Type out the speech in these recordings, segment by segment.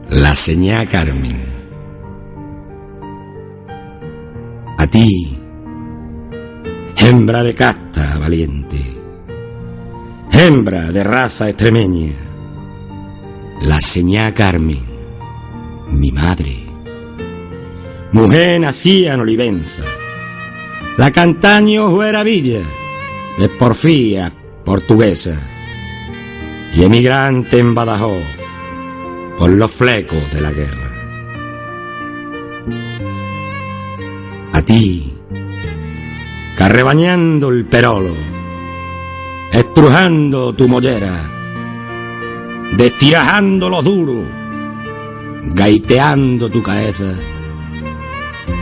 La señá Carmen. A ti, hembra de casta valiente, hembra de raza extremeña, la señá Carmen, mi madre, mujer nacida en Olivenza, la cantaño fuera villa, de porfía portuguesa, y emigrante en Badajoz, por los flecos de la guerra. A ti, carrebañando el perolo, estrujando tu mollera, destirajando los duros, gaiteando tu cabeza,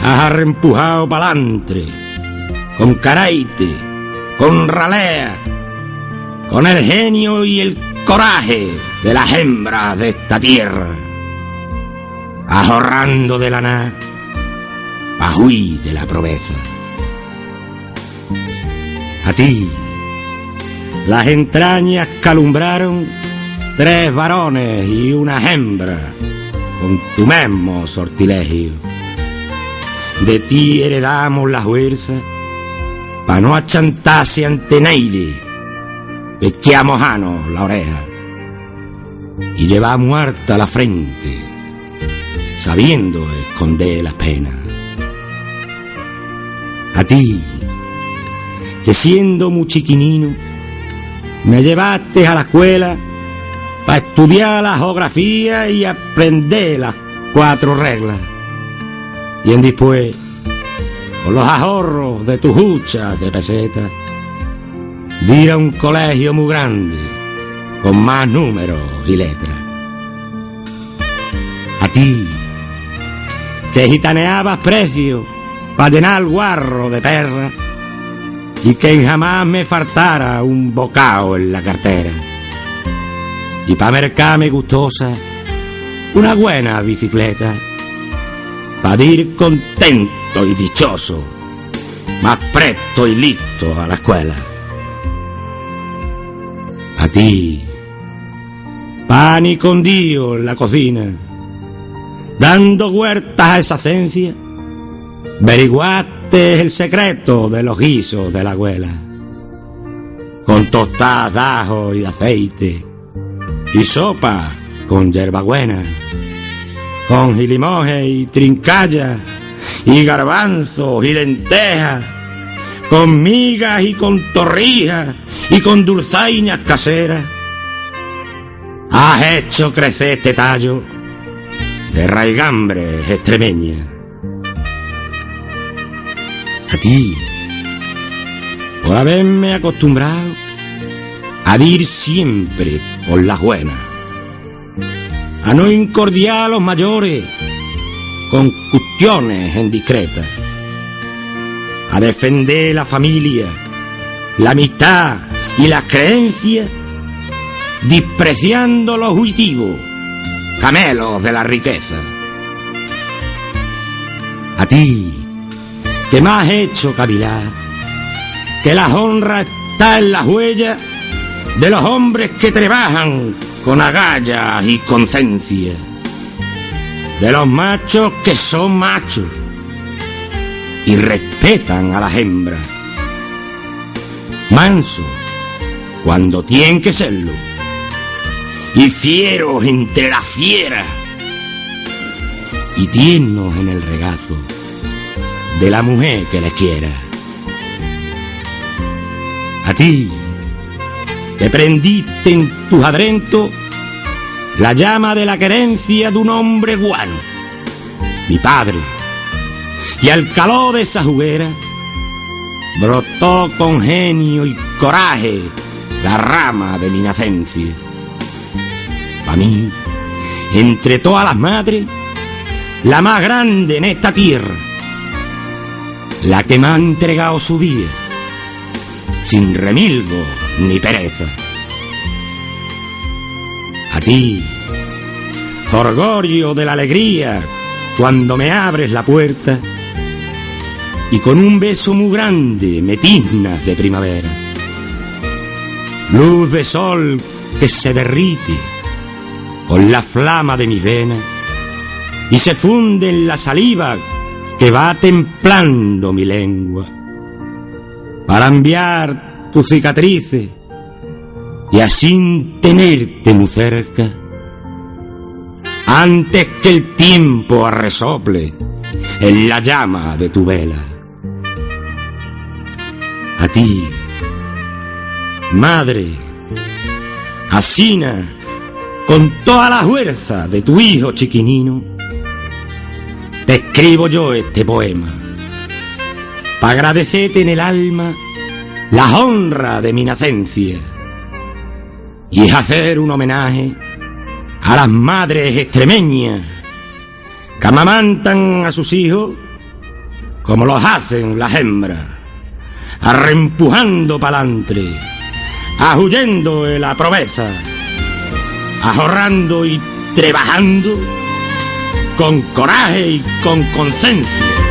has arrempujado pa'lantre, con caraite, con ralea, con el genio y el coraje de las hembras de esta tierra, ahorrando de la nada, pa' huir de la pobreza. A ti, las entrañas calumbraron 3 varones y una hembra, con tu mismo sortilegio. De ti heredamos la fuerza, pa' no achantarse ante nadie, pesqueamos janos la oreja, y llevamos harta la frente, sabiendo esconder las penas. A ti, que siendo muy chiquinino, me llevaste a la escuela para estudiar la geografía y aprender las 4 reglas. Y en después, con los ahorros de tus huchas de pesetas, ir a un colegio muy grande, con más números y letras. A ti, que gitaneabas precios para llenar el guarro de perra, y que jamás me faltara un bocado en la cartera, y pa' mercarme gustosa una buena bicicleta, pa' ir contento y dichoso, más presto y listo a la escuela. A ti, pan y condío en la cocina, dando huertas a esa esencia, averiguaste el secreto de los guisos de la abuela, con tostadas de ajo y aceite, y sopa con hierbabuena, con gilimoje y trincalla, y garbanzos y lentejas, con migas y con torrijas, y con dulzainas caseras. Has hecho crecer este tallo de raigambres extremeñas. A ti, por haberme acostumbrado a ir siempre por las buenas, a no incordiar a los mayores con cuestiones indiscretas, a defender la familia, la amistad y las creencias, despreciando los huitivos, camelos de la riqueza. A ti, que me has hecho cavilar, que la honra está en las huellas de los hombres que trabajan con agallas y conciencia, de los machos que son machos y respetan a las hembras, mansos cuando tienen que serlo, y fieros entre las fieras, y tiernos en el regazo de la mujer que les quiera. A ti, que prendiste en tus adrentos la llama de la querencia de un hombre guano, mi padre, y al calor de esa juguera brotó con genio y coraje la rama de mi nacencia. Pa' mí, entre todas las madres, la más grande en esta tierra, la que me ha entregado su vida, sin remilgo ni pereza. A ti, orgullo de la alegría, cuando me abres la puerta y con un beso muy grande me tiznas de primavera. Luz de sol que se derrite con la flama de mis venas y se funde en la saliva que va templando mi lengua, para enviar tus cicatrices y así tenerte muy cerca, antes que el tiempo arresople en la llama de tu vela. A ti, madre, asina, con toda la fuerza de tu hijo chiquinino, te escribo yo este poema, para agradecerte en el alma la honra de mi nacencia y hacer un homenaje a las madres extremeñas que amamantan a sus hijos como los hacen las hembras, arrempujando pa'lantre, ahuyendo de la proveza, ahorrando y trabajando con coraje y con conciencia.